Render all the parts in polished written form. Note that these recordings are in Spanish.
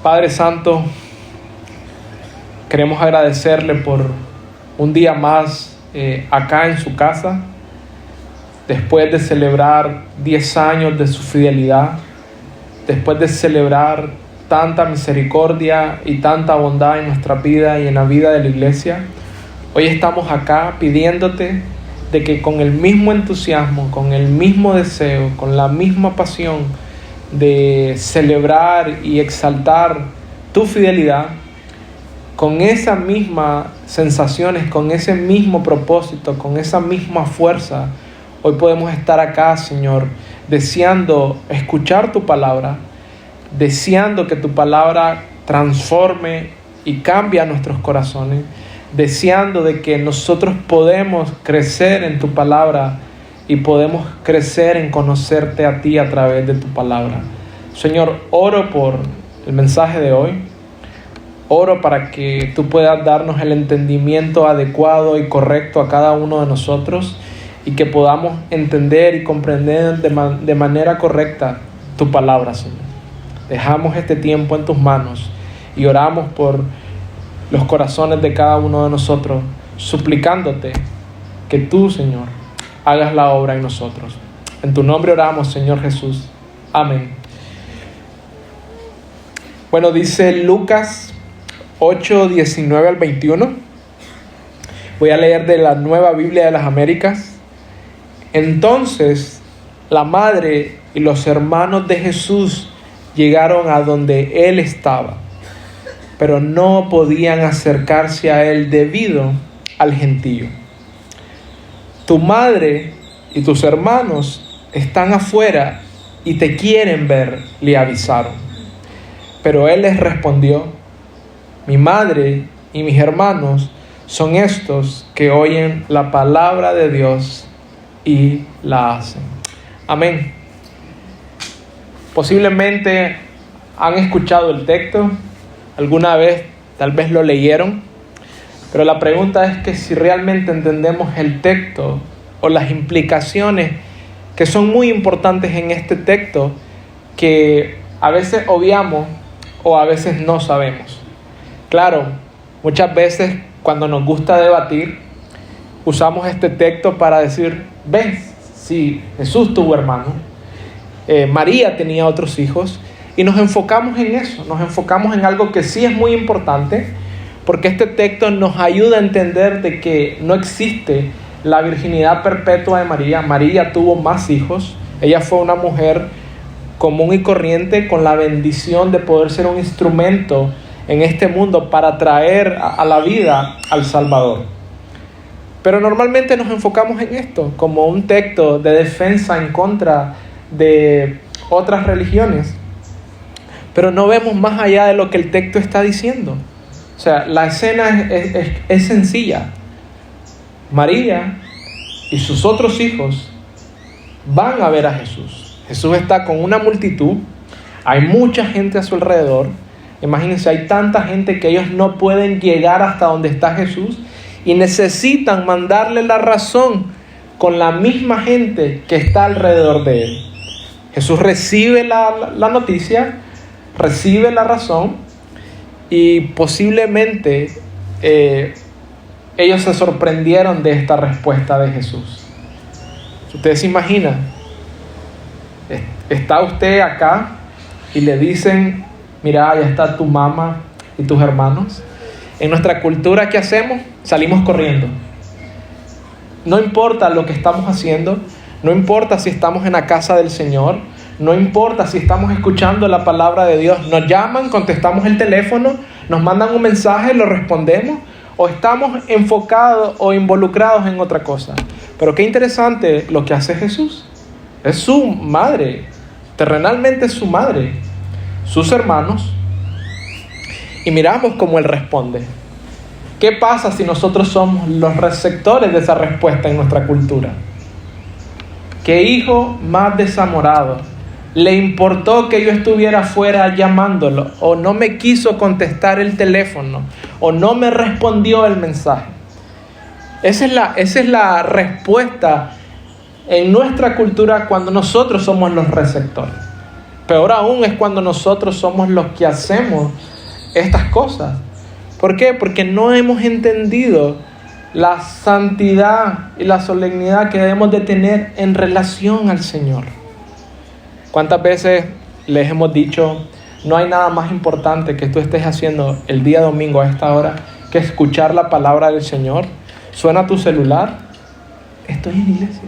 Padre Santo, queremos agradecerle por un día más acá en su casa, después de celebrar 10 años de su fidelidad, después de celebrar tanta misericordia y tanta bondad en nuestra vida y en la vida de la iglesia. Hoy estamos acá pidiéndote de que con el mismo entusiasmo, con el mismo deseo, con la misma pasión de celebrar y exaltar tu fidelidad, con esas mismas sensaciones, con ese mismo propósito, con esa misma fuerza, hoy podemos estar acá, Señor, deseando escuchar tu palabra, deseando que tu palabra transforme y cambie nuestros corazones, deseando de que nosotros podemos crecer en tu palabra y podemos crecer en conocerte a ti a través de tu palabra. Señor, oro por el mensaje de hoy. Oro para que tú puedas darnos el entendimiento adecuado y correcto a cada uno de nosotros y que podamos entender y comprender de manera correcta tu palabra, Señor. Dejamos este tiempo en tus manos y oramos por los corazones de cada uno de nosotros, suplicándote que tú, Señor, hagas la obra en nosotros. En tu nombre oramos, Señor Jesús. Amén. Bueno, dice Lucas 8, 19 al 21. Voy a leer de la Nueva Biblia de las Américas. Entonces, la madre y los hermanos de Jesús llegaron a donde él estaba, pero no podían acercarse a él debido al gentío. Tu madre y tus hermanos están afuera y te quieren ver, le avisaron. Pero él les respondió: mi madre y mis hermanos son estos que oyen la palabra de Dios y la hacen. Amén. Posiblemente han escuchado el texto, alguna vez tal vez lo leyeron. Pero la pregunta es que si realmente entendemos el texto o las implicaciones que son muy importantes en este texto, que a veces obviamos o a veces no sabemos. Claro, muchas veces cuando nos gusta debatir, usamos este texto para decir: ves, si Jesús tuvo hermanos, María tenía otros hijos, y nos enfocamos en eso, nos enfocamos en algo que sí es muy importante, porque este texto nos ayuda a entender de que no existe la virginidad perpetua de María. María tuvo más hijos. Ella fue una mujer común y corriente con la bendición de poder ser un instrumento en este mundo para traer a la vida al Salvador. Pero normalmente nos enfocamos en esto como un texto de defensa en contra de otras religiones. Pero no vemos más allá de lo que el texto está diciendo. O sea, la escena es sencilla. María y sus otros hijos van a ver a Jesús. Jesús está con una multitud. Hay mucha gente a su alrededor. Imagínense, hay tanta gente que ellos no pueden llegar hasta donde está Jesús y necesitan mandarle la razón con la misma gente que está alrededor de él. Jesús recibe la noticia, recibe la razón, y posiblemente ellos se sorprendieron de esta respuesta de Jesús. Ustedes se imaginan, está usted acá y le dicen: mira, ya está tu mamá y tus hermanos. En nuestra cultura, ¿qué hacemos? Salimos corriendo. No importa lo que estamos haciendo, no importa si estamos en la casa del Señor, no importa si estamos escuchando la palabra de Dios. Nos llaman, contestamos el teléfono, nos mandan un mensaje, lo respondemos, o estamos enfocados o involucrados en otra cosa. Pero qué interesante lo que hace Jesús. Es su madre, terrenalmente es su madre, sus hermanos, y miramos cómo él responde. ¿Qué pasa si nosotros somos los receptores de esa respuesta en nuestra cultura? ¿Qué hijo más desamorado le importó que yo estuviera afuera llamándolo, o no me quiso contestar el teléfono, o no me respondió el mensaje? Esa es la respuesta en nuestra cultura cuando nosotros somos los receptores. Peor aún es cuando nosotros somos los que hacemos estas cosas. ¿Por qué? Porque no hemos entendido la santidad y la solemnidad que debemos de tener en relación al Señor. ¿Cuántas veces les hemos dicho, no hay nada más importante que tú estés haciendo el día domingo a esta hora que escuchar la palabra del Señor? ¿Suena tu celular? Estoy en iglesia.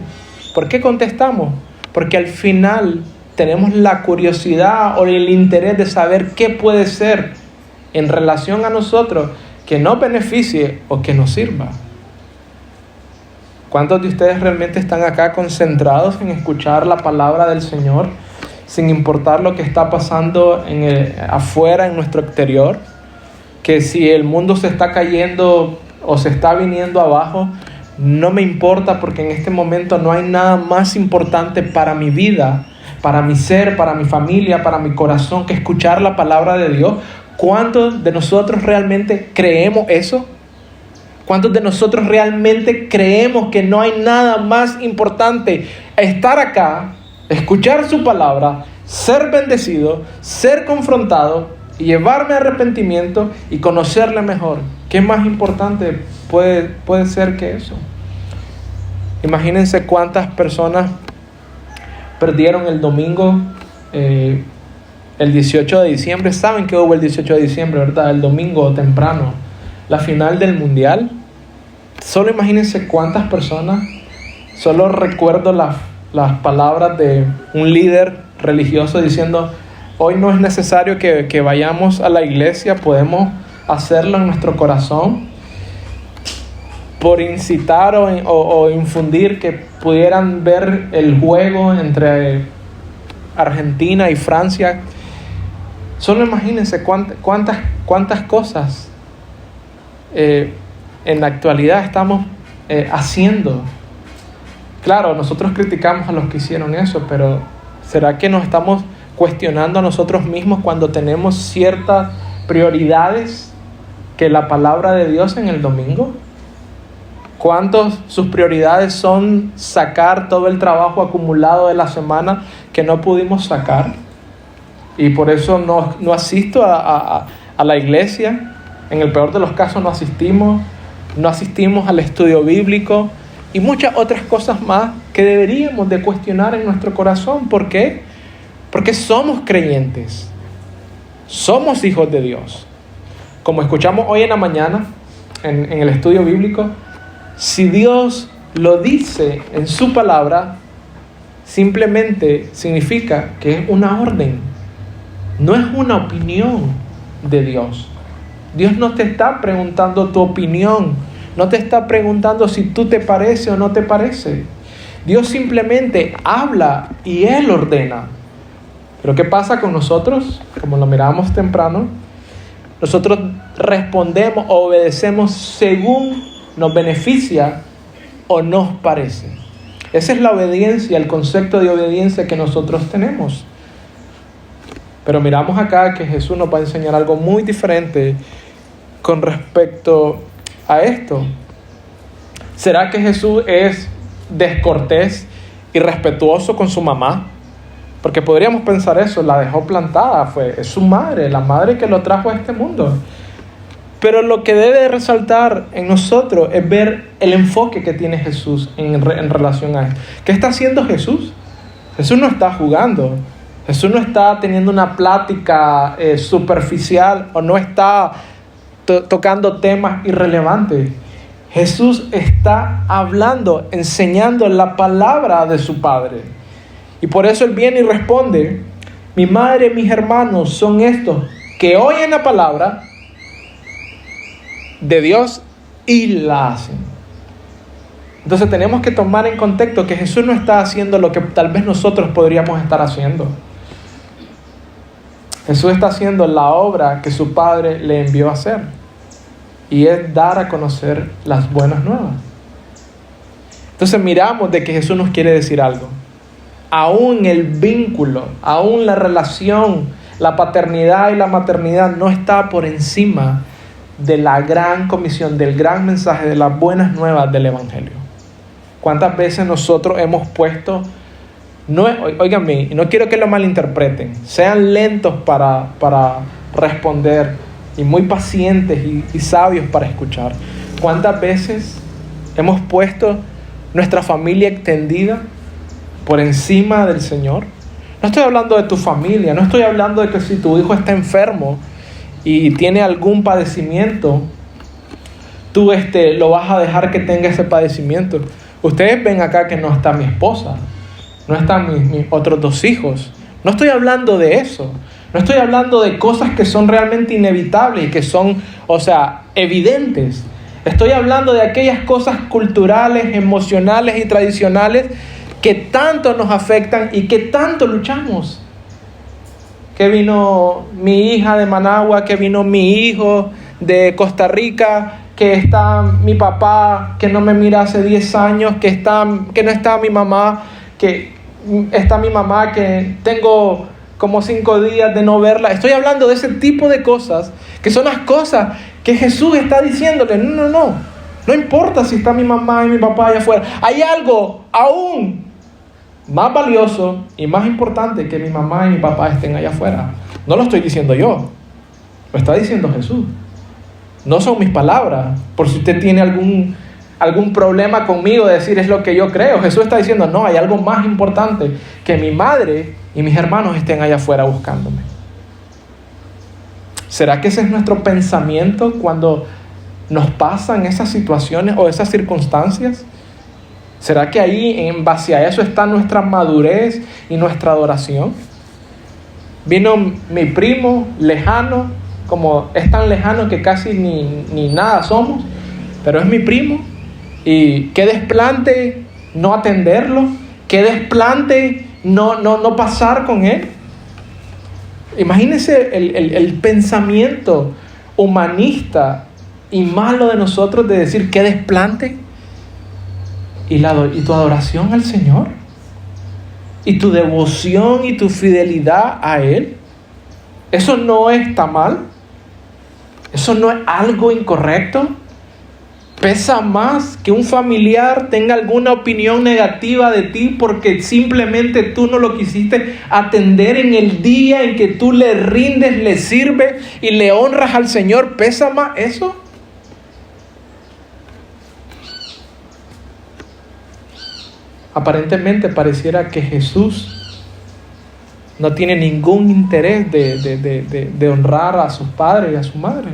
¿Por qué contestamos? Porque al final tenemos la curiosidad o el interés de saber qué puede ser en relación a nosotros que nos beneficie o que nos sirva. ¿Cuántos de ustedes realmente están acá concentrados en escuchar la palabra del Señor sin importar lo que está pasando afuera, en nuestro exterior? Que si el mundo se está cayendo o se está viniendo abajo, no me importa, porque en este momento no hay nada más importante para mi vida, para mi ser, para mi familia, para mi corazón, que escuchar la palabra de Dios. ¿Cuántos de nosotros realmente creemos eso? ¿Cuántos de nosotros realmente creemos que no hay nada más importante estar acá, escuchar su palabra, ser bendecido, ser confrontado y llevarme a arrepentimiento y conocerle mejor? ¿Qué más importante puede ser que eso? Imagínense cuántas personas perdieron el domingo, el 18 de diciembre. Saben que hubo el 18 de diciembre, ¿verdad? El domingo temprano, la final del mundial. Solo imagínense cuántas personas. Solo recuerdo las palabras de un líder religioso diciendo: hoy no es necesario que vayamos a la iglesia, podemos hacerlo en nuestro corazón, por incitar o infundir que pudieran ver el juego entre Argentina y Francia. Solo imagínense cuántas cosas en la actualidad estamos haciendo. Claro, nosotros criticamos a los que hicieron eso, pero ¿será que nos estamos cuestionando a nosotros mismos cuando tenemos ciertas prioridades que la palabra de Dios en el domingo? ¿Cuántos sus prioridades son sacar todo el trabajo acumulado de la semana que no pudimos sacar? Y por eso no asisto a la iglesia. En el peor de los casos no asistimos al estudio bíblico y muchas otras cosas más que deberíamos de cuestionar en nuestro corazón. ¿Por qué? Porque somos creyentes, somos hijos de Dios. Como escuchamos hoy en la mañana en el estudio bíblico, si Dios lo dice en su palabra, simplemente significa que es una orden, no es una opinión de Dios. Dios no te está preguntando tu opinión, no te está preguntando si tú te parece o no te parece. Dios simplemente habla y Él ordena. Pero ¿qué pasa con nosotros? Como lo miramos temprano, nosotros respondemos o obedecemos según nos beneficia o nos parece. Esa es la obediencia, el concepto de obediencia que nosotros tenemos. Pero miramos acá que Jesús nos va a enseñar algo muy diferente con respecto a esto. ¿Será que Jesús es descortés, irrespetuoso con su mamá? Porque podríamos pensar eso, la dejó plantada, es su madre, la madre que lo trajo a este mundo. Pero lo que debe resaltar en nosotros es ver el enfoque que tiene Jesús en relación a esto. ¿Qué está haciendo Jesús? Jesús no está jugando. Jesús no está teniendo una plática superficial o no está tocando temas irrelevantes. Jesús está hablando, enseñando la palabra de su Padre. Y por eso Él viene y responde: mi madre y mis hermanos son estos que oyen la palabra de Dios y la hacen. Entonces tenemos que tomar en contexto que Jesús no está haciendo lo que tal vez nosotros podríamos estar haciendo. Jesús está haciendo la obra que su Padre le envió a hacer, y es dar a conocer las buenas nuevas. Entonces miramos de que Jesús nos quiere decir algo. Aún el vínculo, aún la relación, la paternidad y la maternidad no está por encima de la gran comisión, del gran mensaje, de las buenas nuevas del Evangelio. ¿Cuántas veces nosotros hemos puesto No, óiganme, no quiero que lo malinterpreten. Sean lentos para responder y muy pacientes y sabios para escuchar. ¿Cuántas veces hemos puesto nuestra familia extendida por encima del Señor? No estoy hablando de tu familia, no estoy hablando de que si tu hijo está enfermo y tiene algún padecimiento, tú lo vas a dejar que tenga ese padecimiento. Ustedes ven acá que no está mi esposa, no están mis otros 2 hijos. No estoy hablando de eso. No estoy hablando de cosas que son realmente inevitables y que son, evidentes. Estoy hablando de aquellas cosas culturales, emocionales y tradicionales que tanto nos afectan y que tanto luchamos. Que vino mi hija de Managua, que vino mi hijo de Costa Rica, que está mi papá que no me mira hace 10 años, que no está mi mamá, que está mi mamá que tengo como 5 días de no verla. Estoy hablando de ese tipo de cosas, que son las cosas que Jesús está diciéndole, no importa si está mi mamá y mi papá allá afuera, hay algo aún más valioso y más importante que mi mamá y mi papá estén allá afuera. No lo estoy diciendo yo, lo está diciendo Jesús. No son mis palabras, por si usted tiene algún problema conmigo de decir es lo que yo creo. Jesús está diciendo, no, hay algo más importante, que mi madre y mis hermanos estén allá afuera buscándome. ¿Será que ese es nuestro pensamiento cuando nos pasan esas situaciones o esas circunstancias? ¿Será que ahí en base a eso está nuestra madurez y nuestra adoración? Vino mi primo lejano, como es tan lejano que casi ni nada somos, pero es mi primo. Y qué desplante no atenderlo, qué desplante no pasar con él. Imagínense el pensamiento humanista y malo de nosotros de decir qué desplante. Y tu adoración al Señor, y tu devoción y tu fidelidad a Él, eso no está mal, eso no es algo incorrecto. Pesa más que un familiar tenga alguna opinión negativa de ti porque simplemente tú no lo quisiste atender en el día en que tú le rindes, le sirves y le honras al Señor. ¿Pesa más eso? Aparentemente pareciera que Jesús no tiene ningún interés de honrar a sus padres y a su madre.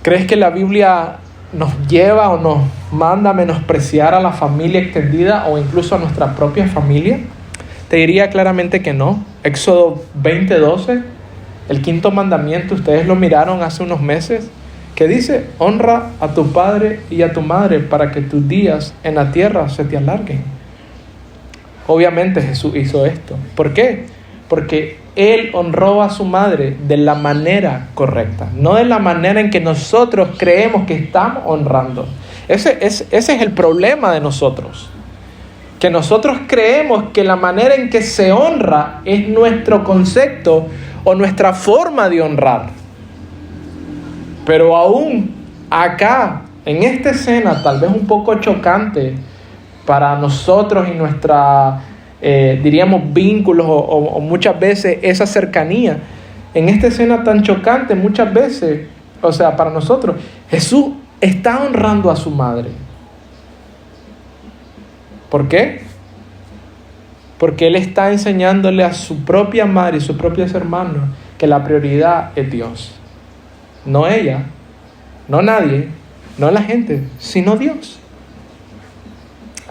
¿Crees que la Biblia nos lleva o nos manda a menospreciar a la familia extendida o incluso a nuestra propia familia? Te diría claramente que no. Éxodo 20:12, el 5º mandamiento, ustedes lo miraron hace unos meses, que dice, honra a tu padre y a tu madre para que tus días en la tierra se te alarguen. Obviamente Jesús hizo esto. ¿Por qué? Porque Él honró a su madre de la manera correcta, no de la manera en que nosotros creemos que estamos honrando. Ese es el problema de nosotros, que nosotros creemos que la manera en que se honra es nuestro concepto o nuestra forma de honrar. Pero aún acá, en esta escena, tal vez un poco chocante para nosotros y nuestra, diríamos, vínculos o muchas veces esa cercanía, en esta escena tan chocante muchas veces, para nosotros, Jesús está honrando a su madre. ¿Por qué? Porque Él está enseñándole a su propia madre y sus propios hermanos que la prioridad es Dios. No ella, no nadie, no la gente, sino Dios.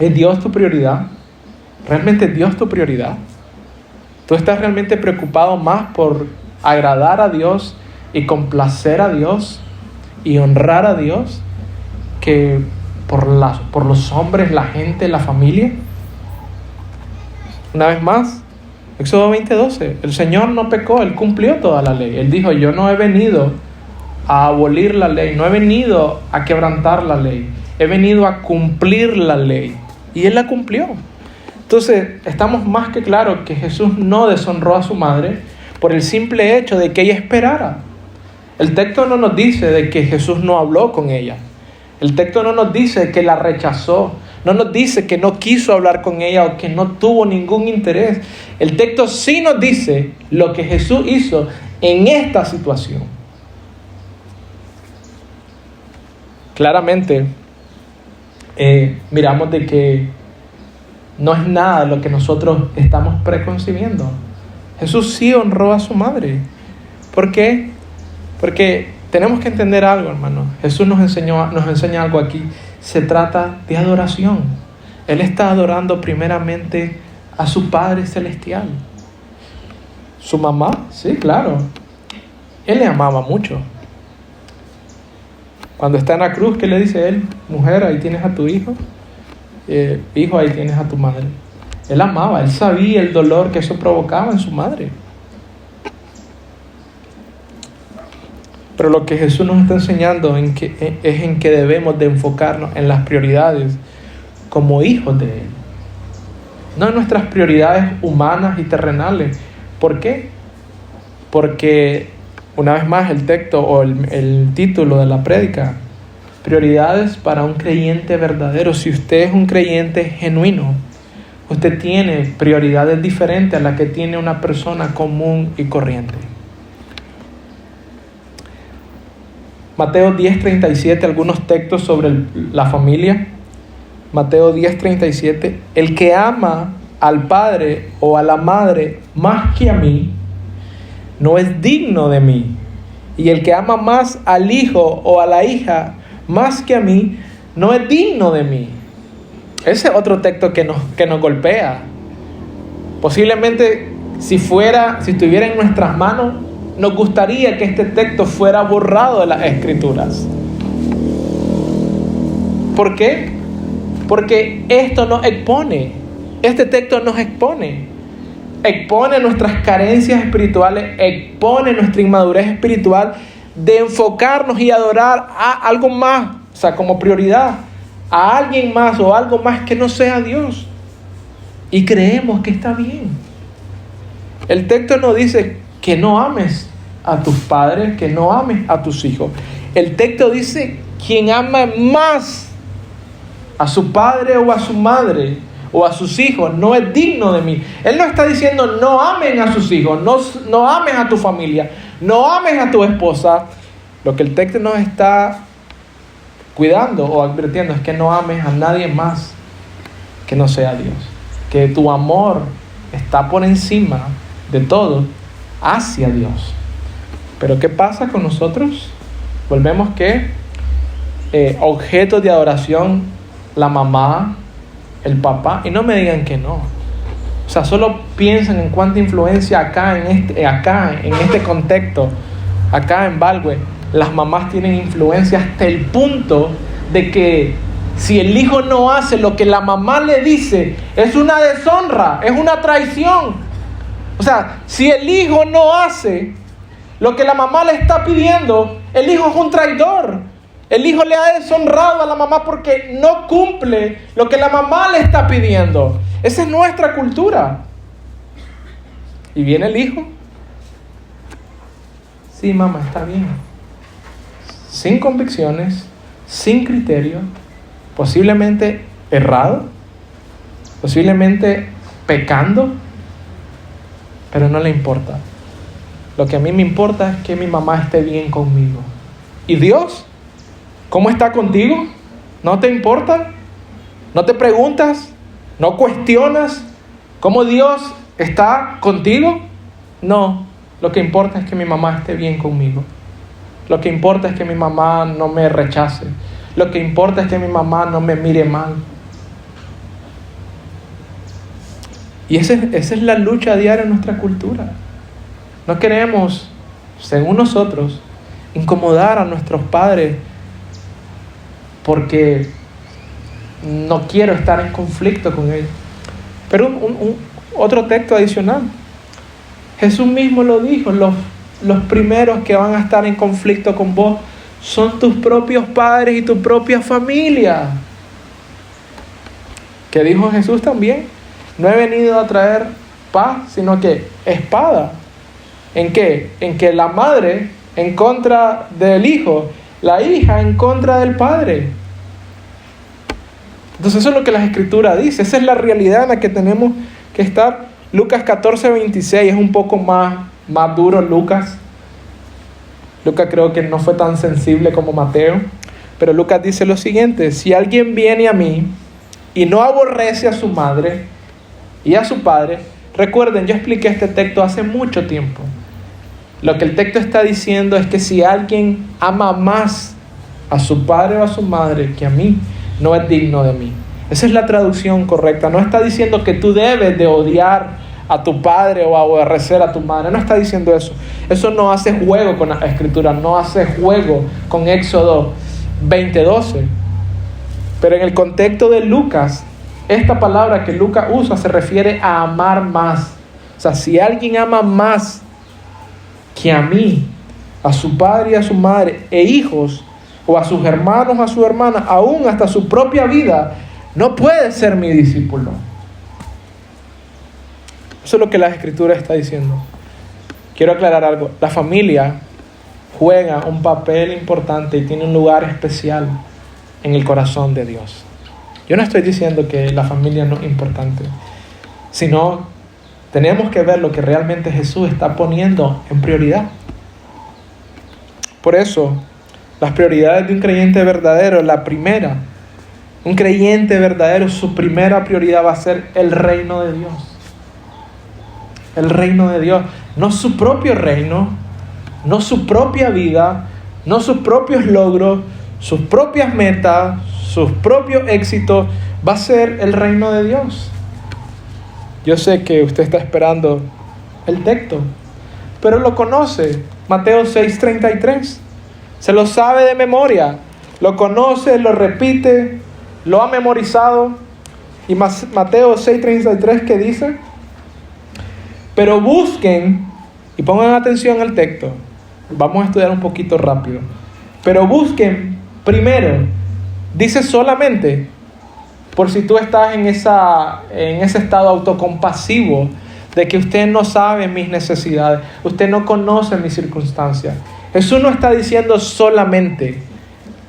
¿Es Dios tu prioridad? ¿Realmente es Dios tu prioridad? ¿Tú estás realmente preocupado más por agradar a Dios y complacer a Dios y honrar a Dios que por los hombres, la gente, la familia? Una vez más, Éxodo 20:12, el Señor no pecó, Él cumplió toda la ley. Él dijo, yo no he venido a abolir la ley, no he venido a quebrantar la ley, he venido a cumplir la ley. Y Él la cumplió. Entonces, estamos más que claros que Jesús no deshonró a su madre por el simple hecho de que ella esperara. El texto no nos dice de que Jesús no habló con ella. El texto no nos dice que la rechazó. No nos dice que no quiso hablar con ella o que no tuvo ningún interés. El texto sí nos dice lo que Jesús hizo en esta situación. Claramente, miramos de que no es nada lo que nosotros estamos preconcibiendo. Jesús sí honró a su madre. ¿Por qué? Porque tenemos que entender algo, hermano. Jesús nos enseña algo aquí. Se trata de adoración. Él está adorando primeramente a su Padre Celestial. ¿Su mamá? Sí, claro. Él le amaba mucho. Cuando está en la cruz, ¿qué le dice él? Mujer, ahí tienes a tu hijo. Hijo, ahí tienes a tu madre. Él amaba, él sabía el dolor que eso provocaba en su madre. Pero lo que Jesús nos está enseñando es en que debemos de enfocarnos en las prioridades como hijos de Él. No en nuestras prioridades humanas y terrenales. ¿Por qué? Porque, una vez más, el texto o el título de la prédica, prioridades para un creyente verdadero. Si usted es un creyente genuino, usted tiene prioridades diferentes a las que tiene una persona común y corriente. Mateo 10:37, algunos textos sobre la familia. Mateo 10:37, el que ama al padre o a la madre más que a mí, no es digno de mí. Y el que ama más al hijo o a la hija más que a mí, no es digno de mí. Ese es otro texto que nos golpea. Posiblemente si estuviera en nuestras manos, nos gustaría que este texto fuera borrado de las Escrituras. ¿Por qué? Porque esto nos expone. Este texto nos expone. Expone nuestras carencias espirituales, expone nuestra inmadurez espiritual de enfocarnos y adorar a algo más, o sea, como prioridad, a alguien más o algo más que no sea Dios. Y creemos que está bien. El texto nos dice que no ames a tus padres, que no ames a tus hijos. El texto dice, quien ama más a su padre o a su madre o a sus hijos, no es digno de mí. Él no está diciendo, no amen a sus hijos, no ames a tu familia, no ames a tu esposa. Lo que el texto nos está cuidando o advirtiendo es que no ames a nadie más que no sea Dios. Que tu amor está por encima de todo hacia Dios. Pero ¿qué pasa con nosotros? Volvemos que objetos de adoración, la mamá, el papá, y no me digan que no. O sea, solo piensen en cuánta influencia acá en este contexto, acá en Balwe, las mamás tienen influencia hasta el punto de que si el hijo no hace lo que la mamá le dice, es una deshonra, es una traición. O sea, si el hijo no hace lo que la mamá le está pidiendo, el hijo es un traidor. El hijo le ha deshonrado a la mamá porque no cumple lo que la mamá le está pidiendo. Esa es nuestra cultura. Y viene el hijo. Sí, mamá, está bien. Sin convicciones, sin criterio, posiblemente errado, posiblemente pecando, pero no le importa. Lo que a mí me importa es que mi mamá esté bien conmigo. ¿Y Dios? ¿Cómo está contigo? ¿No te importa? ¿No te preguntas? ¿No cuestionas cómo Dios está contigo? No, lo que importa es que mi mamá esté bien conmigo. Lo que importa es que mi mamá no me rechace. Lo que importa es que mi mamá no me mire mal. Y esa es la lucha diaria en nuestra cultura. No queremos, según nosotros, incomodar a nuestros padres porque no quiero estar en conflicto con ellos. Pero otro texto adicional. Jesús mismo lo dijo, los primeros que van a estar en conflicto con vos son tus propios padres y tu propia familia. ¿Qué dijo Jesús también? No he venido a traer paz, sino que espada. ¿En qué? En que la madre en contra del hijo, la hija en contra del padre. Entonces eso es lo que la Escritura dice. Esa es la realidad en la que tenemos que estar. Lucas 14:26 es un poco más duro Lucas. Lucas creo que no fue tan sensible como Mateo. Pero Lucas dice lo siguiente: si alguien viene a mí y no aborrece a su madre y a su padre. Recuerden, yo expliqué este texto hace mucho tiempo. Lo que el texto está diciendo es que si alguien ama más a su padre o a su madre que a mí, no es digno de mí. Esa es la traducción correcta. No está diciendo que tú debes de odiar a tu padre o aborrecer a tu madre. No está diciendo eso. Eso no hace juego con la Escritura. No hace juego con Éxodo 20:12. Pero en el contexto de Lucas, esta palabra que Lucas usa se refiere a amar más. O sea, si alguien ama más que a mí, a su padre y a su madre, e hijos, o a sus hermanos, a su hermana, aún hasta su propia vida, no puede ser mi discípulo. Eso es lo que la Escritura está diciendo. Quiero aclarar algo. La familia juega un papel importante y tiene un lugar especial en el corazón de Dios. Yo no estoy diciendo que la familia no es importante, sino tenemos que ver lo que realmente Jesús está poniendo en prioridad. Por eso, las prioridades de un creyente verdadero, un creyente verdadero, su primera prioridad va a ser el reino de Dios. El reino de Dios, no su propio reino, no su propia vida, no sus propios logros, sus propias metas, sus propios éxitos. Va a ser el reino de Dios. Yo sé que usted está esperando el texto, pero lo conoce. Mateo 6:33. Se lo sabe de memoria. Lo conoce, lo repite, lo ha memorizado. Y Mateo 6:33, ¿qué dice? Pero busquen, y pongan atención al texto. Vamos a estudiar un poquito rápido. Pero busquen primero, dice solamente, por si tú estás en ese estado autocompasivo de que usted no sabe mis necesidades, usted no conoce mis circunstancias. Jesús no está diciendo solamente.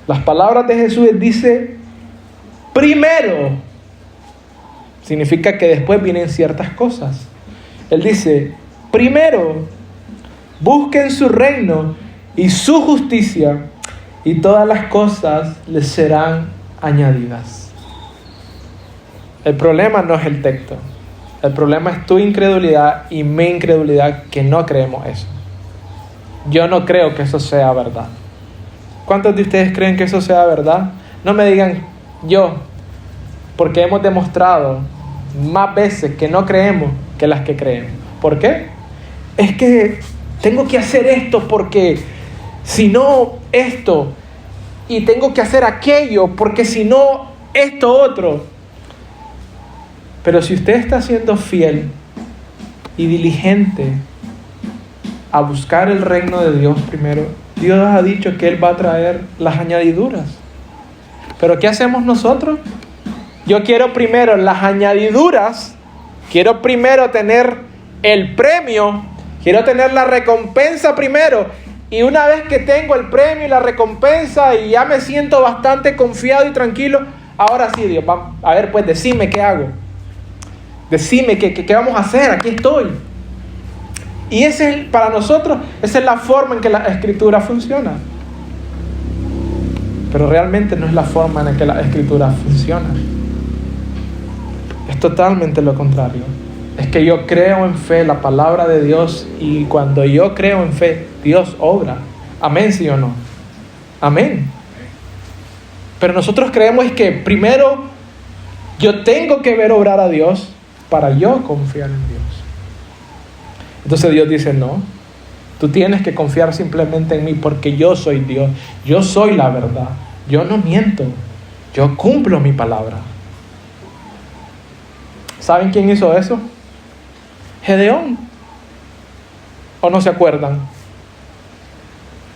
Las palabras de Jesús dice primero. Significa que después vienen ciertas cosas. Él dice, primero, busquen su reino y su justicia, y todas las cosas les serán añadidas. El problema no es el texto. El problema es tu incredulidad y mi incredulidad, que no creemos eso. Yo no creo que eso sea verdad. ¿Cuántos de ustedes creen que eso sea verdad? No me digan yo, porque hemos demostrado más veces que no creemos que las que creemos. ¿Por qué? Es que tengo que hacer esto porque si no esto, y tengo que hacer aquello porque si no esto otro. Pero si usted está siendo fiel y diligente a buscar el reino de Dios primero, Dios ha dicho que Él va a traer las añadiduras. ¿Pero qué hacemos nosotros? Yo quiero primero las añadiduras, quiero primero tener el premio, quiero tener la recompensa primero. Y una vez que tengo el premio y la recompensa y ya me siento bastante confiado y tranquilo, ahora sí, Dios, a ver, pues decime qué hago. Decime qué vamos a hacer, aquí estoy. Y para nosotros, esa es la forma en que la Escritura funciona. Pero realmente no es la forma en la que la Escritura funciona. Es totalmente lo contrario. Es que yo creo en fe la palabra de Dios, y cuando yo creo en fe, Dios obra. Amén, ¿sí o no? Amén. Pero nosotros creemos que primero yo tengo que ver obrar a Dios para yo confiar en Dios. Entonces Dios dice, no, tú tienes que confiar simplemente en mí porque yo soy Dios, yo soy la verdad, yo no miento, yo cumplo mi palabra. ¿Saben quién hizo eso? Gedeón. ¿O no se acuerdan?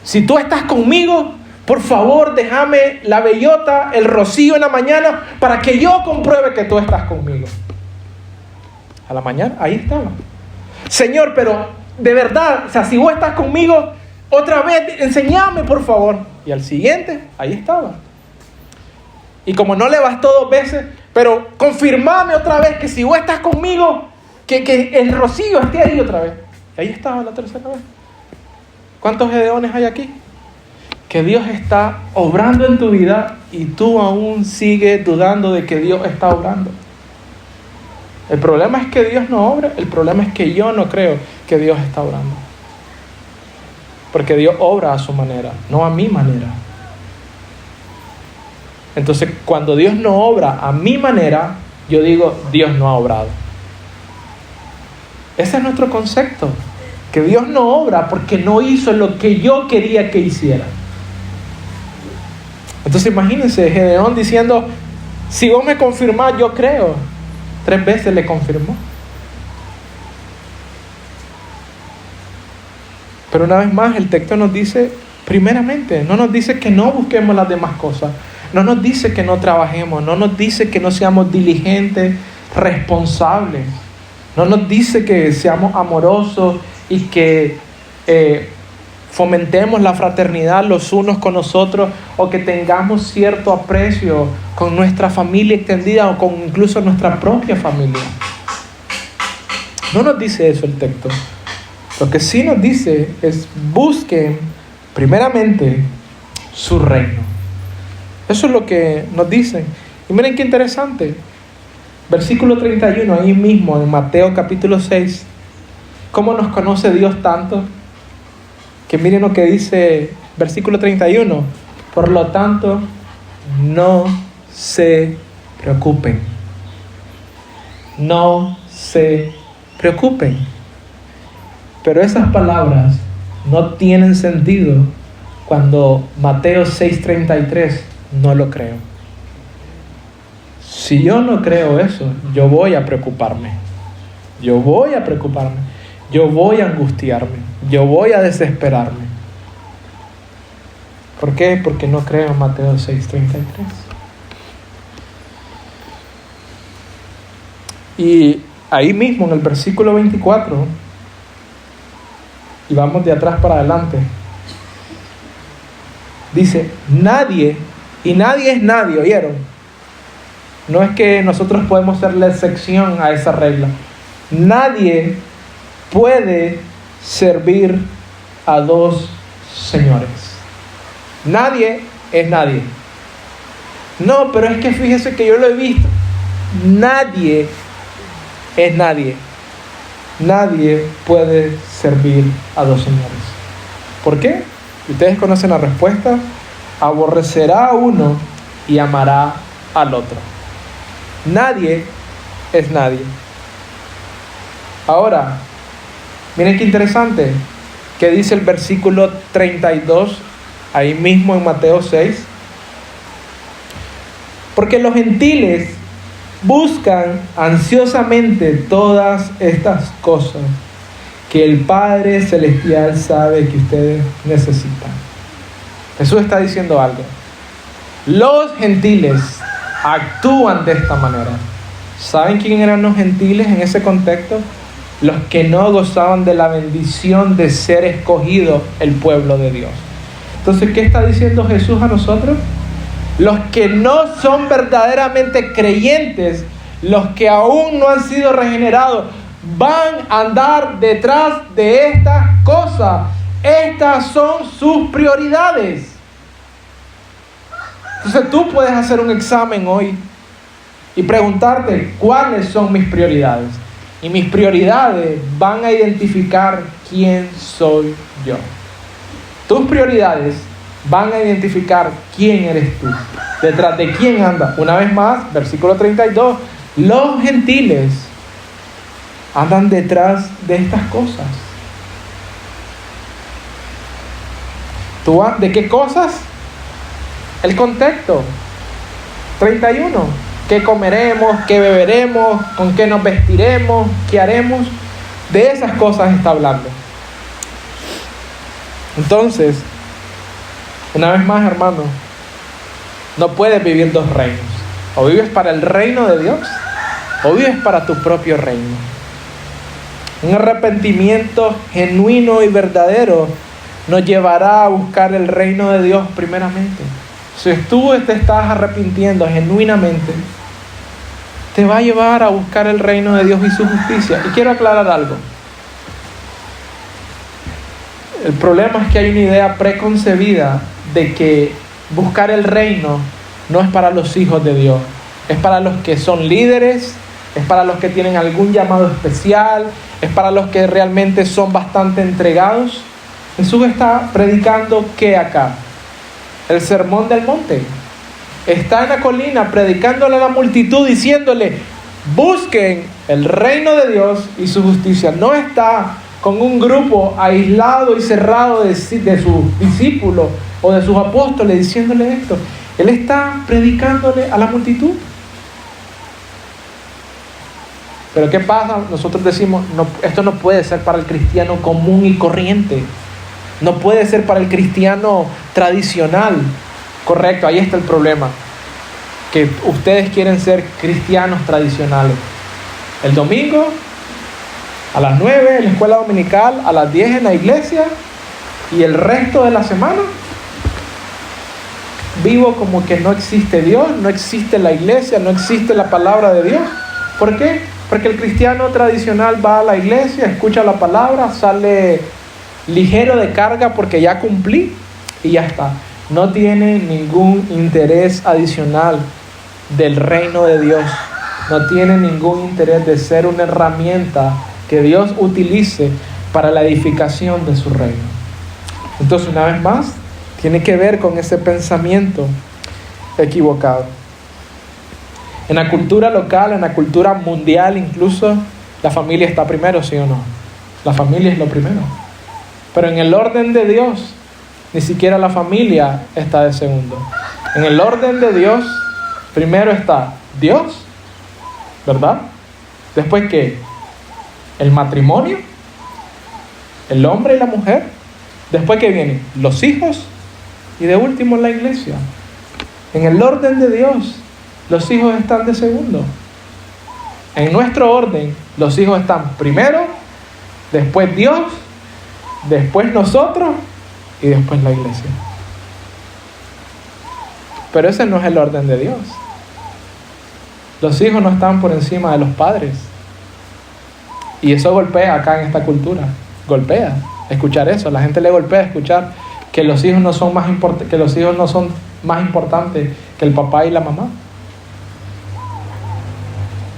Si tú estás conmigo, por favor déjame la bellota, el rocío en la mañana para que yo compruebe que tú estás conmigo. A la mañana, ahí estaba. Señor, pero de verdad, o sea, si vos estás conmigo, otra vez enséñame, por favor. Y al siguiente, ahí estaba. Y como no le bastó 2 veces, pero confirmame otra vez que si vos estás conmigo, que el rocío esté ahí otra vez. Y ahí estaba la 3.ª vez. ¿Cuántos Gedeones hay aquí? Que Dios está obrando en tu vida y tú aún sigues dudando de que Dios está obrando. El problema es que Dios no obra, el problema es que yo no creo que Dios está obrando. Porque Dios obra a su manera, no a mi manera. Entonces, cuando Dios no obra a mi manera, yo digo, Dios no ha obrado. Ese es nuestro concepto, que Dios no obra porque no hizo lo que yo quería que hiciera. Entonces imagínense, Gedeón diciendo, si vos me confirmás, yo creo. 3 veces le confirmó. Pero una vez más, el texto nos dice, primeramente, no nos dice que no busquemos las demás cosas. No nos dice que no trabajemos. No nos dice que no seamos diligentes, responsables. No nos dice que seamos amorosos y que fomentemos la fraternidad los unos con los otros, o que tengamos cierto aprecio con nuestra familia extendida o con incluso nuestra propia familia. No nos dice eso el texto. Lo que sí nos dice es busquen primeramente su reino. Eso es lo que nos dicen. Y miren qué interesante. Versículo 31, ahí mismo en Mateo capítulo 6. ¿Cómo nos conoce Dios tanto? Que miren lo que dice versículo 31. Por lo tanto, no se preocupen. No se preocupen. Pero esas palabras no tienen sentido cuando Mateo 6:33 no lo creo. Si yo no creo eso, yo voy a preocuparme. Yo voy a preocuparme. Yo voy a angustiarme. Yo voy a desesperarme. ¿Por qué? Porque no creo en Mateo 6:33. Y ahí mismo en el versículo 24, y vamos de atrás para adelante, dice, nadie, y nadie es nadie, ¿oyeron? No es que nosotros podemos ser la excepción a esa regla. Nadie puede servir a 2 señores. Nadie es nadie. No, pero es que fíjese que yo lo he visto. Nadie es nadie. Nadie puede servir a 2 señores. ¿Por qué? Ustedes conocen la respuesta. Aborrecerá a uno y amará al otro. Nadie es nadie. Ahora, miren qué interesante que dice el versículo 32, ahí mismo en Mateo 6. Porque los gentiles buscan ansiosamente todas estas cosas que el Padre Celestial sabe que ustedes necesitan. Jesús está diciendo algo. Los gentiles actúan de esta manera. ¿Saben quién eran los gentiles en ese contexto? Los que no gozaban de la bendición de ser escogido el pueblo de Dios. Entonces, ¿qué está diciendo Jesús a nosotros? Los que no son verdaderamente creyentes, los que aún no han sido regenerados, van a andar detrás de estas cosas. Estas son sus prioridades. Entonces tú puedes hacer un examen hoy y preguntarte cuáles son mis prioridades. Y mis prioridades van a identificar quién soy yo. Tus prioridades van a identificar quién eres tú. Detrás de quién andas. Una vez más, versículo 32. Los gentiles andan detrás de estas cosas. ¿De qué cosas? El contexto. 31. ¿Qué comeremos? ¿Qué beberemos? ¿Con qué nos vestiremos? ¿Qué haremos? De esas cosas está hablando. Entonces, una vez más, hermano, no puedes vivir 2 reinos. O vives para el reino de Dios, o vives para tu propio reino. Un arrepentimiento genuino y verdadero nos llevará a buscar el reino de Dios primeramente. si tú te estás arrepintiendo genuinamente, te va a llevar a buscar el reino de Dios y su justicia. Y quiero aclarar algo. El problema es que hay una idea preconcebida de que buscar el reino no es para los hijos de Dios. Es para los que son líderes, es para los que tienen algún llamado especial, es para los que realmente son bastante entregados. Jesús está predicando ¿qué acá? El sermón del monte. Está en la colina predicándole a la multitud, diciéndole: busquen el reino de Dios y su justicia. No está con un grupo aislado y cerrado de sus discípulos o de sus apóstoles diciéndole esto. Él está predicándole a la multitud. Pero ¿qué pasa? Nosotros decimos, no, esto no puede ser para el cristiano común y corriente. No puede ser para el cristiano tradicional. Correcto, ahí está el problema. Que ustedes quieren ser cristianos tradicionales. El domingo, a las 9 en la escuela dominical, a las 10 en la iglesia, y el resto de la semana vivo como que no existe Dios, no existe la iglesia, no existe la palabra de Dios. ¿Por qué? Porque el cristiano tradicional va a la iglesia, escucha la palabra, sale ligero de carga porque ya cumplí y ya está. No tiene ningún interés adicional del reino de Dios. No tiene ningún interés de ser una herramienta que Dios utilice para la edificación de su reino. Entonces, una vez más, tiene que ver con ese pensamiento equivocado. En la cultura local, en la cultura mundial incluso, la familia está primero, ¿sí o no? La familia es lo primero. Pero en el orden de Dios, ni siquiera la familia está de segundo. En el orden de Dios, primero está Dios, ¿verdad? Después, ¿qué? El matrimonio, el hombre y la mujer. Después, ¿qué viene? Los hijos. Y de último, la iglesia. En el orden de Dios, los hijos están de segundo. En nuestro orden, los hijos están primero, después Dios, después nosotros y después la iglesia. Pero ese no es el orden de Dios. Los hijos no están por encima de los padres. Y eso golpea acá en esta cultura. Golpea escuchar eso. La gente le golpea escuchar que los hijos no son más importantes que el papá y la mamá.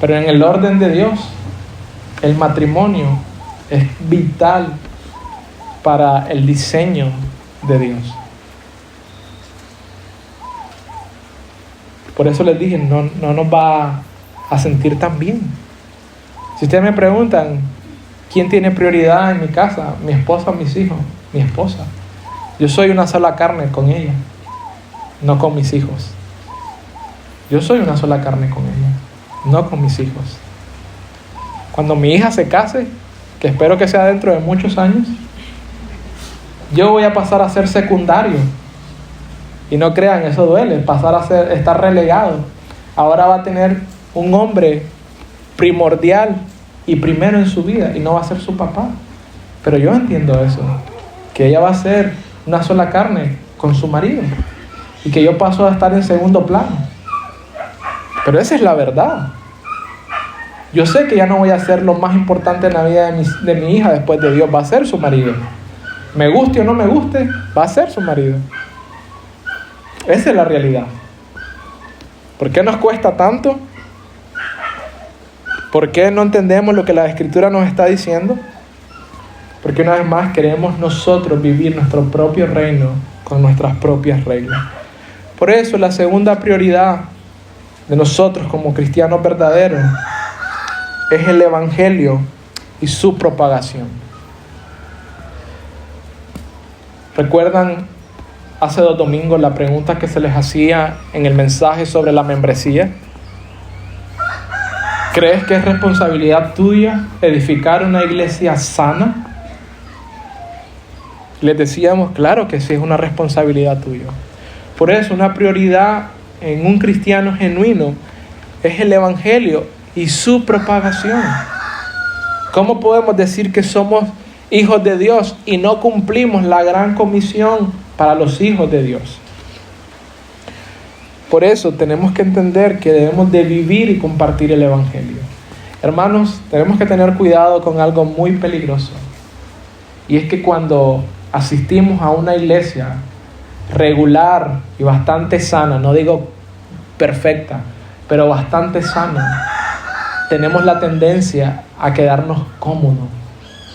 Pero en el orden de Dios, el matrimonio es vital para el diseño de Dios. Por eso les dije, no nos va a sentir tan bien. Si ustedes me preguntan, ¿quién tiene prioridad en mi casa? Mi esposa o mis hijos. Mi esposa. Yo soy una sola carne con ella, no con mis hijos. Yo soy una sola carne con ella, no con mis hijos. Cuando mi hija se case, que espero que sea dentro de muchos años, yo voy a pasar a ser secundario. Y no crean, eso duele, estar relegado. Ahora va a tener un hombre primordial y primero en su vida, y no va a ser su papá. Pero yo entiendo eso, que ella va a ser una sola carne con su marido, y que yo paso a estar en segundo plano. Pero esa es la verdad. Yo sé que ya no voy a ser lo más importante en la vida de mi hija después de Dios. Va a ser su marido. Me guste o no me guste, va a ser su marido. Esa es la realidad. ¿Por qué nos cuesta tanto? ¿Por qué no entendemos lo que la Escritura nos está diciendo? Porque una vez más queremos nosotros vivir nuestro propio reino con nuestras propias reglas. Por eso la segunda prioridad de nosotros como cristianos verdaderos es el Evangelio y su propagación. ¿Recuerdan hace 2 domingos la pregunta que se les hacía en el mensaje sobre la membresía? ¿Crees que es responsabilidad tuya edificar una iglesia sana? Les decíamos, claro que sí, es una responsabilidad tuya. Por eso una prioridad en un cristiano genuino es el Evangelio y su propagación. ¿Cómo podemos decir que somos hijos de Dios y no cumplimos la gran comisión para los hijos de Dios? Por eso tenemos que entender que debemos de vivir y compartir el Evangelio. Hermanos, tenemos que tener cuidado con algo muy peligroso. Y es que cuando asistimos a una iglesia regular y bastante sana, no digo perfecta, pero bastante sana, tenemos la tendencia a quedarnos cómodos.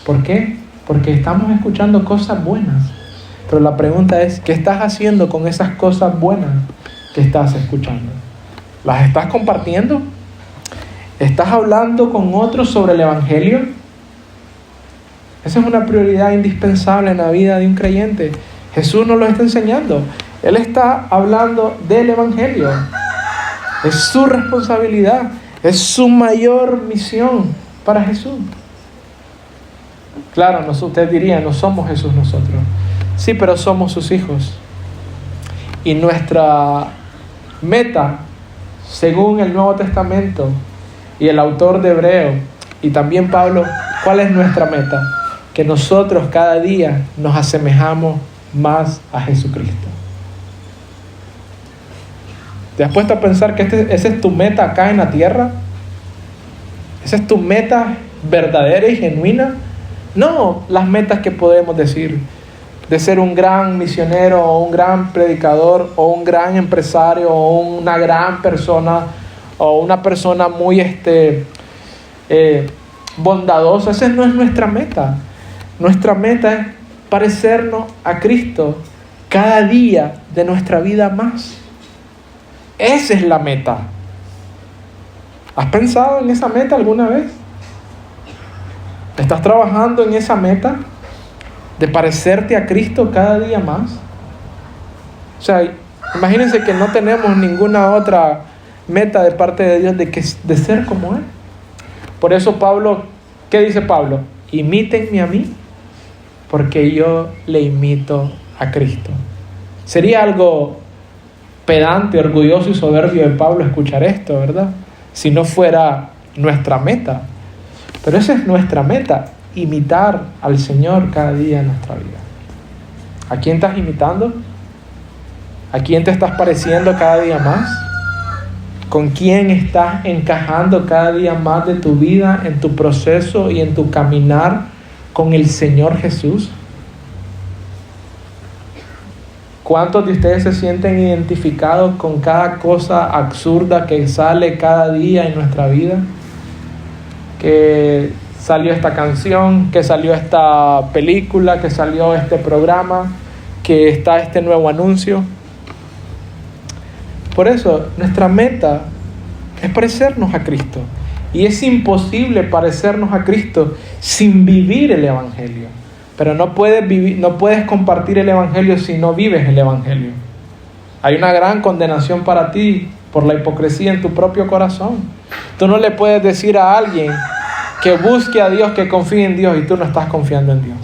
¿Por qué? Porque estamos escuchando cosas buenas. Pero la pregunta es, ¿qué estás haciendo con esas cosas buenas que estás escuchando? ¿Las estás compartiendo? ¿Estás hablando con otros sobre el Evangelio? Esa es una prioridad indispensable en la vida de un creyente. Jesús nos lo está enseñando. Él está hablando del Evangelio. Es su responsabilidad. Es su mayor misión para Jesús. Claro, usted diría, no somos Jesús nosotros. Sí, pero somos sus hijos. Y nuestra meta, según el Nuevo Testamento y el autor de Hebreo y también Pablo, ¿cuál es nuestra meta? Que nosotros cada día nos asemejamos más a Jesucristo. ¿Te has puesto a pensar que esa es tu meta acá en la tierra? ¿Esa es tu meta verdadera y genuina? No las metas que podemos decir de ser un gran misionero o un gran predicador o un gran empresario o una gran persona o una persona muy bondadosa. Esa no es nuestra meta. Nuestra meta es parecernos a Cristo cada día de nuestra vida más. Esa es la meta. ¿Has pensado en esa meta alguna vez? ¿Estás trabajando en esa meta de parecerte a Cristo cada día más? O sea, imagínense que no tenemos ninguna otra meta de parte de Dios de ser como Él. Por eso Pablo, ¿qué dice Pablo? Imítenme a mí, porque yo le imito a Cristo. Sería algo pedante, orgulloso y soberbio de Pablo escuchar esto, ¿verdad? Si no fuera nuestra meta. Pero esa es nuestra meta, imitar al Señor cada día en nuestra vida. ¿A quién estás imitando? ¿A quién te estás pareciendo cada día más? ¿Con quién estás encajando cada día más de tu vida, en tu proceso y en tu caminar con el Señor Jesús? ¿Cuántos de ustedes se sienten identificados con cada cosa absurda que sale cada día en nuestra vida? Que salió esta canción, que salió esta película, que salió este programa, que está este nuevo anuncio. Por eso, nuestra meta es parecernos a Cristo. Y es imposible parecernos a Cristo sin vivir el Evangelio. Pero no puedes compartir el Evangelio si no vives el Evangelio. Hay una gran condenación para ti por la hipocresía en tu propio corazón. Tú no le puedes decir a alguien que busque a Dios, que confíe en Dios, y tú no estás confiando en Dios.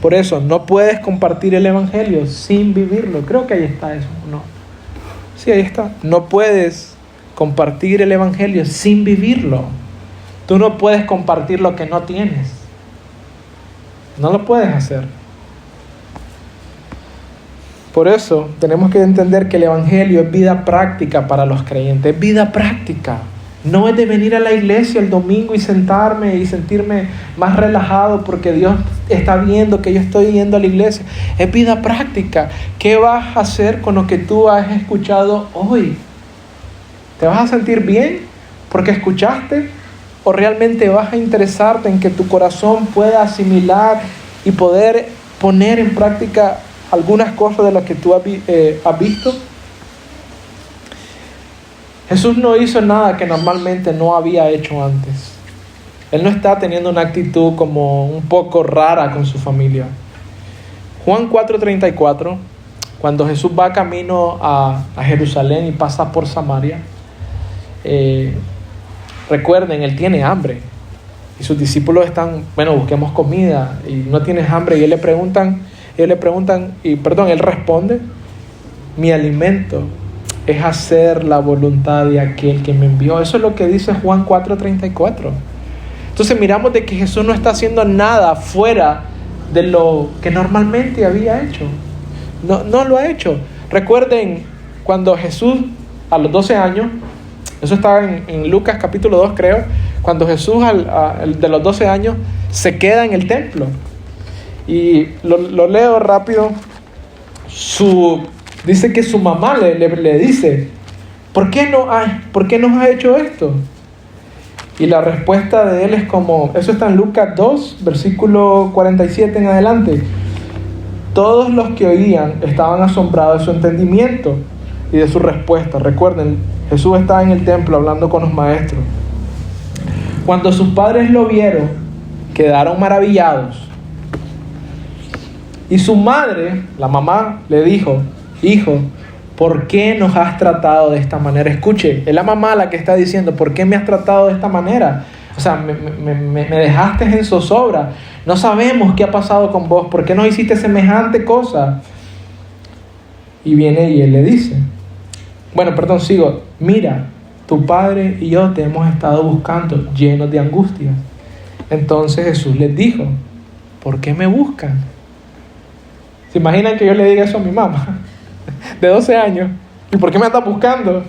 Por eso, no puedes compartir el Evangelio sin vivirlo. Creo que ahí está eso, ¿no? Sí, ahí está. No puedes compartir el Evangelio sin vivirlo. Tú no puedes compartir lo que no tienes. No lo puedes hacer. Por eso tenemos que entender que el Evangelio es vida práctica para los creyentes. Es vida práctica. No es de venir a la iglesia el domingo y sentarme y sentirme más relajado porque Dios está viendo que yo estoy yendo a la iglesia. Es vida práctica. ¿Qué vas a hacer con lo que tú has escuchado hoy? ¿Te vas a sentir bien porque escuchaste? ¿O realmente vas a interesarte en que tu corazón pueda asimilar y poder poner en práctica algunas cosas de las que tú has visto? Jesús no hizo nada que normalmente no había hecho antes. Él no está teniendo una actitud como un poco rara con su familia. Juan 4:34, cuando Jesús va camino a Jerusalén y pasa por Samaria, recuerden, Él tiene hambre. Y sus discípulos están, busquemos comida. Y no tienes hambre. Y Él responde, mi alimento es hacer la voluntad de aquel que me envió. Eso es lo que dice Juan 4:34. Entonces miramos de que Jesús no está haciendo nada fuera de lo que normalmente había hecho. No lo ha hecho. Recuerden cuando Jesús a los 12 años, eso está en Lucas capítulo 2 creo, cuando Jesús de los 12 años se queda en el templo. Y lo leo rápido. Dice que su mamá le dice, ¿por qué nos ha hecho esto? Y la respuesta de él es como, eso está en Lucas 2, versículo 47 en adelante. Todos los que oían estaban asombrados de su entendimiento y de su respuesta. Recuerden, Jesús estaba en el templo hablando con los maestros. Cuando sus padres lo vieron, quedaron maravillados. Y su madre, la mamá, le dijo, hijo, ¿por qué nos has tratado de esta manera? Escuche, es la mamá la que está diciendo, ¿por qué me has tratado de esta manera? O sea, me dejaste en zozobra. No sabemos qué ha pasado con vos. ¿Por qué nos hiciste semejante cosa? Y viene y él le dice, sigo. Mira, tu padre y yo te hemos estado buscando llenos de angustia. Entonces Jesús les dijo, ¿por qué me buscan? ¿Se imaginan que yo le diga eso a mi mamá de 12 años? ¿Y por qué me andas buscando?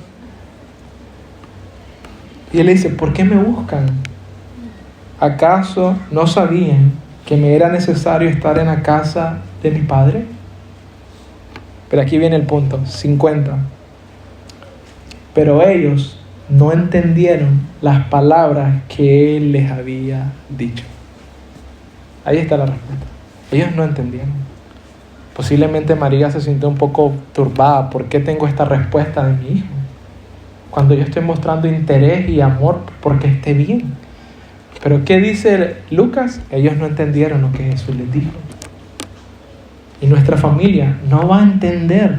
Y él le dice, ¿por qué me buscan? ¿Acaso no sabían que me era necesario estar en la casa de mi padre? Pero aquí viene el punto, 50. Pero ellos no entendieron las palabras que él les había dicho. Ahí está la respuesta. Ellos no entendieron. Posiblemente María se sintió un poco turbada. ¿Por qué tengo esta respuesta de mi hijo? Cuando yo estoy mostrando interés y amor porque esté bien. Pero ¿qué dice Lucas? Ellos no entendieron lo que Jesús les dijo. Y nuestra familia no va a entender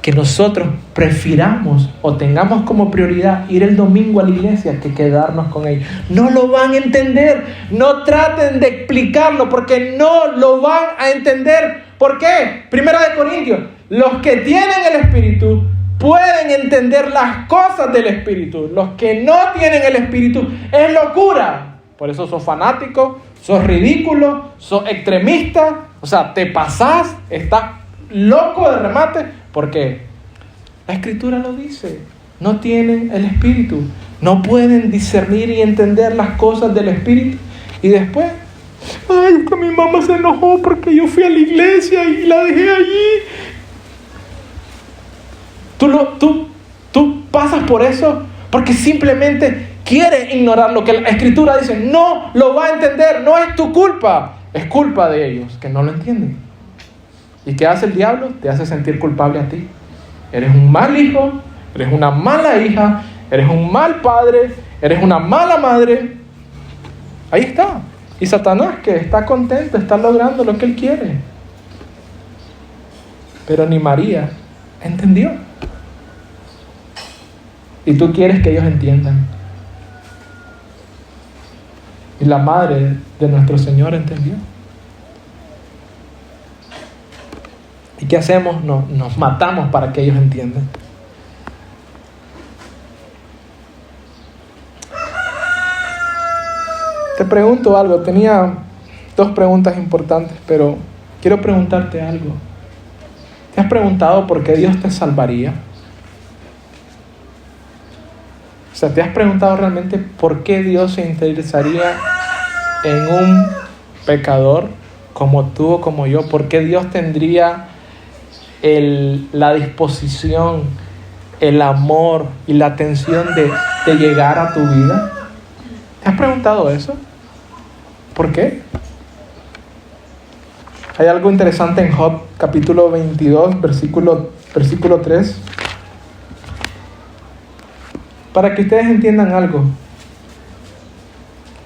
que nosotros prefiramos o tengamos como prioridad ir el domingo a la iglesia que quedarnos con ellos. No lo van a entender. No traten de explicarlo porque no lo van a entender. ¿Por qué? Primera de Corintios. Los que tienen el Espíritu pueden entender las cosas del Espíritu. Los que no tienen el Espíritu es locura. Por eso sos fanático, sos ridículo, sos extremista. O sea, te pasás, estás loco de remate. Porque la Escritura lo dice. No tienen el Espíritu. No pueden discernir y entender las cosas del Espíritu. Y después, ay, que mi mamá se enojó porque yo fui a la iglesia y la dejé allí. Tú pasas por eso porque simplemente quieres ignorar lo que la Escritura dice. No lo va a entender, no es tu culpa. Es culpa de ellos que no lo entienden. ¿Y qué hace el diablo? Te hace sentir culpable a ti. Eres un mal hijo, eres una mala hija, eres un mal padre, eres una mala madre. Ahí está. Y Satanás, que está contento, está logrando lo que él quiere. Pero ni María entendió. Y tú quieres que ellos entiendan. Y la madre de nuestro Señor entendió. ¿Y qué hacemos? Nos matamos para que ellos entiendan. Te pregunto algo. Tenía 2 preguntas importantes, pero quiero preguntarte algo. ¿Te has preguntado por qué Dios te salvaría? O sea, ¿te has preguntado realmente por qué Dios se interesaría en un pecador como tú o como yo? ¿Por qué Dios tendría la disposición, el amor y la atención de llegar a tu vida? ¿Te has preguntado eso? ¿Por qué? Hay algo interesante en Job, capítulo 22, versículo 3. Para que ustedes entiendan algo,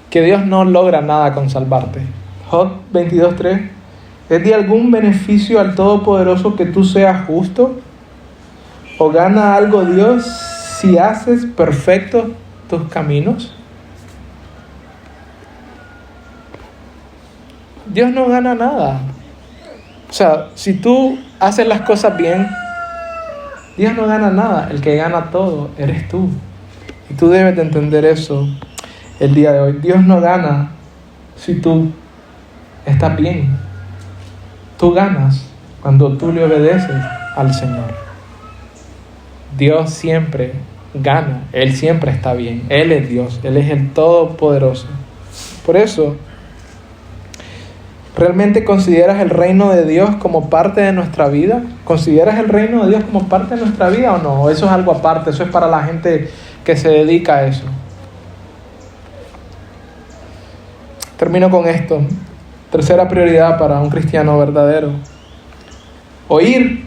que Dios no logra nada con salvarte. Job 22:3. ¿Es de algún beneficio al Todopoderoso que tú seas justo? ¿O gana algo Dios si haces perfectos tus caminos? Dios no gana nada. O sea, si tú haces las cosas bien, Dios no gana nada. El que gana todo eres tú. Y tú debes de entender eso el día de hoy. Dios no gana si tú estás bien. Tú ganas cuando tú le obedeces al Señor. Dios siempre gana, Él siempre está bien, Él es Dios, Él es el Todopoderoso. Por eso, ¿realmente consideras el reino de Dios como parte de nuestra vida? ¿Consideras el reino de Dios como parte de nuestra vida o no? Eso es algo aparte, eso es para la gente que se dedica a eso. Termino con esto. Tercera prioridad para un cristiano verdadero: oír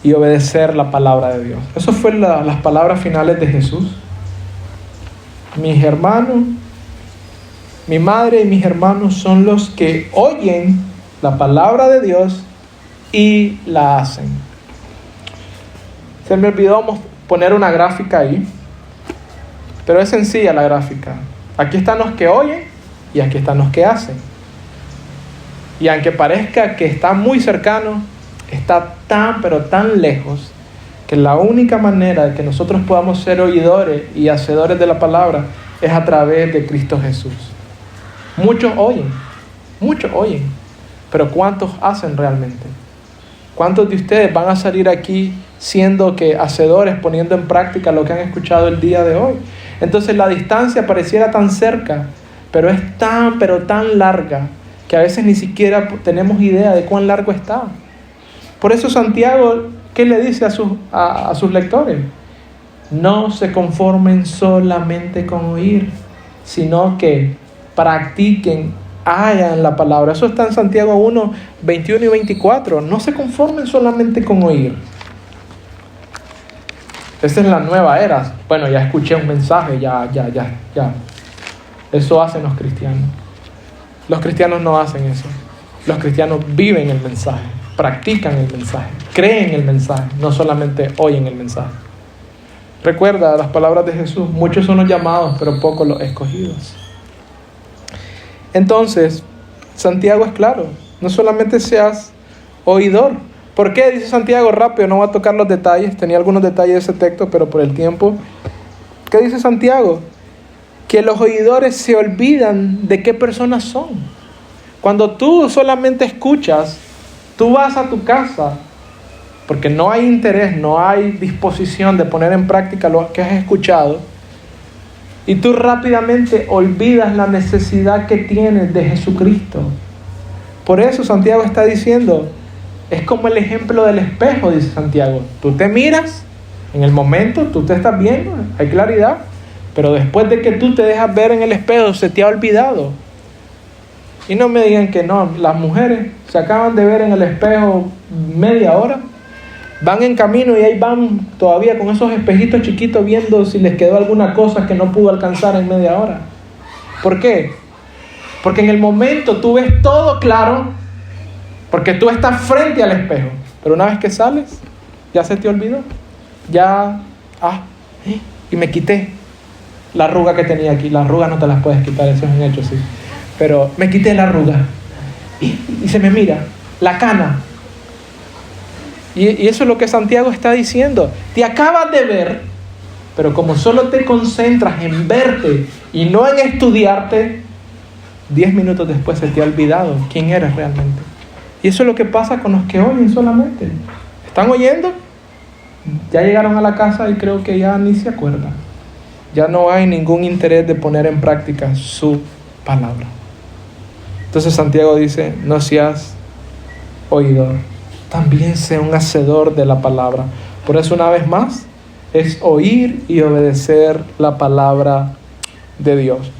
y obedecer la palabra de Dios. Eso fue las palabras finales de Jesús. Mis hermanos, mi madre y mis hermanos son los que oyen la palabra de Dios y la hacen. Se me olvidó poner una gráfica ahí, pero es sencilla la gráfica. Aquí están los que oyen y aquí están los que hacen. Y aunque parezca que está muy cercano, está tan pero tan lejos, que la única manera de que nosotros podamos ser oidores y hacedores de la palabra es a través de Cristo Jesús. Muchos oyen, pero ¿cuántos hacen realmente? ¿Cuántos de ustedes van a salir aquí siendo que hacedores, poniendo en práctica lo que han escuchado el día de hoy? Entonces la distancia pareciera tan cerca, pero es tan pero tan larga que a veces ni siquiera tenemos idea de cuán largo está. Por eso Santiago, ¿qué le dice a sus lectores? No se conformen solamente con oír, sino que practiquen, hagan la palabra. Eso está en Santiago 1, 21 y 24. No se conformen solamente con oír. Esa es la nueva era. Bueno, ya escuché un mensaje, ya. Eso hacen los cristianos. Los cristianos no hacen eso. Los cristianos viven el mensaje, practican el mensaje, creen el mensaje, no solamente oyen el mensaje. Recuerda las palabras de Jesús: muchos son los llamados, pero pocos los escogidos. Entonces, Santiago es claro: no solamente seas oidor. ¿Por qué? Dice Santiago, rápido, no voy a tocar los detalles, tenía algunos detalles de ese texto, pero por el tiempo. ¿Qué dice Santiago? Que los oidores se olvidan de qué personas son. Cuando tú solamente escuchas, tú vas a tu casa, porque no hay interés, no hay disposición de poner en práctica lo que has escuchado, y tú rápidamente olvidas la necesidad que tienes de Jesucristo. Por eso Santiago está diciendo, es como el ejemplo del espejo, dice Santiago. Tú te miras, en el momento tú te estás viendo, hay claridad, pero después de que tú te dejas ver en el espejo, se te ha olvidado. Y no me digan que no, las mujeres se acaban de ver en el espejo media hora, van en camino y ahí van todavía con esos espejitos chiquitos viendo si les quedó alguna cosa que no pudo alcanzar en media hora. ¿Por qué? Porque en el momento tú ves todo claro, porque tú estás frente al espejo, pero una vez que sales, ya se te olvidó. Y me quité la arruga que tenía aquí. La arruga no te las puedes quitar, eso es un hecho, sí. Pero me quité la arruga y se me mira la cana. Y eso es lo que Santiago está diciendo. Te acabas de ver, pero como solo te concentras en verte y no en estudiarte, 10 minutos después se te ha olvidado quién eres realmente. Y eso es lo que pasa con los que oyen solamente. ¿Están oyendo? Ya llegaron a la casa y creo que ya ni se acuerdan. Ya no hay ningún interés de poner en práctica su palabra. Entonces Santiago dice, no seas oidor, también sea un hacedor de la palabra. Por eso, una vez más, es oír y obedecer la palabra de Dios.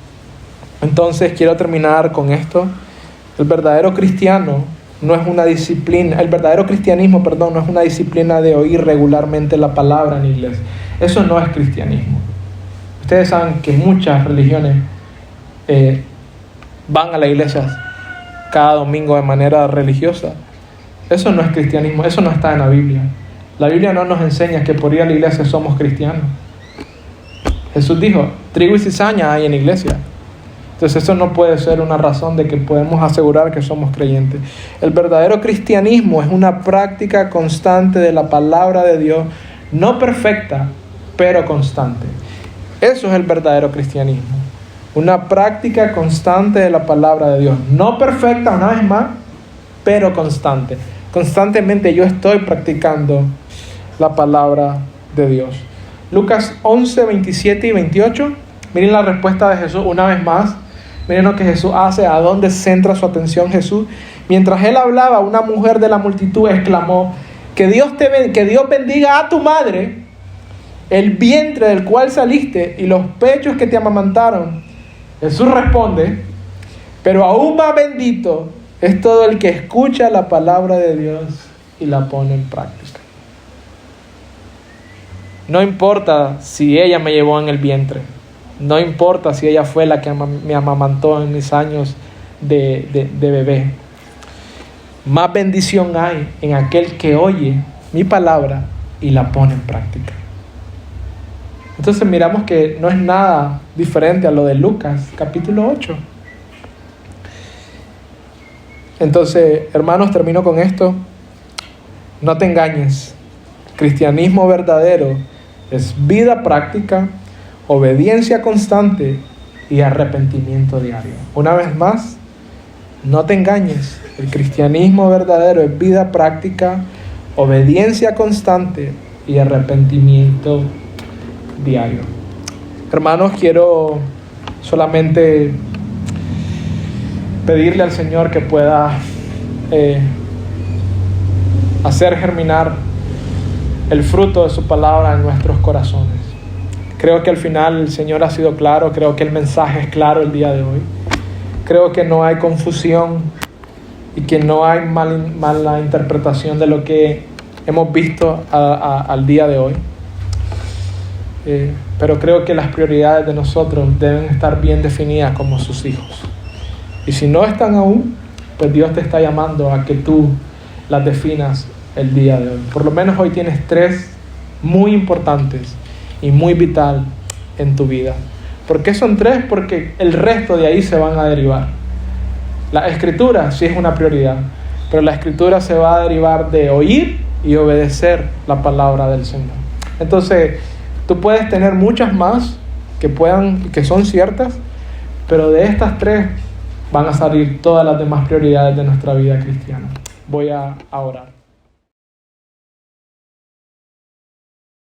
Entonces quiero terminar con esto. El verdadero cristianismo no es una disciplina de oír regularmente la palabra en la iglesia. Eso no es cristianismo. Ustedes saben que muchas religiones van a la iglesia cada domingo de manera religiosa. Eso no es cristianismo, eso no está en la Biblia. La Biblia no nos enseña que por ir a la iglesia somos cristianos. Jesús dijo, trigo y cizaña hay en la iglesia. Entonces eso no puede ser una razón de que podemos asegurar que somos creyentes. El verdadero cristianismo es una práctica constante de la palabra de Dios, no perfecta, pero constante. Eso es el verdadero cristianismo. Una práctica constante de la palabra de Dios. No perfecta, una vez más, pero constante. constantemente yo estoy practicando la palabra de Dios. Lucas 11, 27 y 28. Miren la respuesta de Jesús una vez más. Miren lo que Jesús hace, a dónde centra su atención Jesús. Mientras él hablaba, una mujer de la multitud exclamó: que Dios bendiga a tu madre, el vientre del cual saliste y los pechos que te amamantaron. Jesús responde: pero aún más bendito es todo el que escucha la palabra de Dios y la pone en práctica. No importa si ella me llevó en el vientre. No importa si ella fue la que me amamantó en mis años de bebé. Más bendición hay en aquel que oye mi palabra y la pone en práctica. Entonces miramos que no es nada diferente a lo de Lucas, capítulo 8. Entonces, hermanos, termino con esto. No te engañes. El cristianismo verdadero es vida práctica, obediencia constante y arrepentimiento diario. Una vez más, no te engañes. El cristianismo verdadero es vida práctica, obediencia constante y arrepentimiento diario. Hermanos, quiero solamente pedirle al Señor que pueda hacer germinar el fruto de su palabra en nuestros corazones. Creo que al final el Señor ha sido claro, creo que el mensaje es claro el día de hoy. Creo que no hay confusión y que no hay mala interpretación de lo que hemos visto al día de hoy. Pero creo que las prioridades de nosotros deben estar bien definidas como sus hijos. Y si no están aún, pues Dios te está llamando a que tú las definas el día de hoy. Por lo menos hoy tienes 3 muy importantes y muy vital en tu vida. ¿Por qué son 3? Porque el resto de ahí se van a derivar. La escritura sí es una prioridad, pero la escritura se va a derivar de oír y obedecer la palabra del Señor. Entonces, tú puedes tener muchas más que son ciertas, pero de estas 3 van a salir todas las demás prioridades de nuestra vida cristiana. Voy a orar.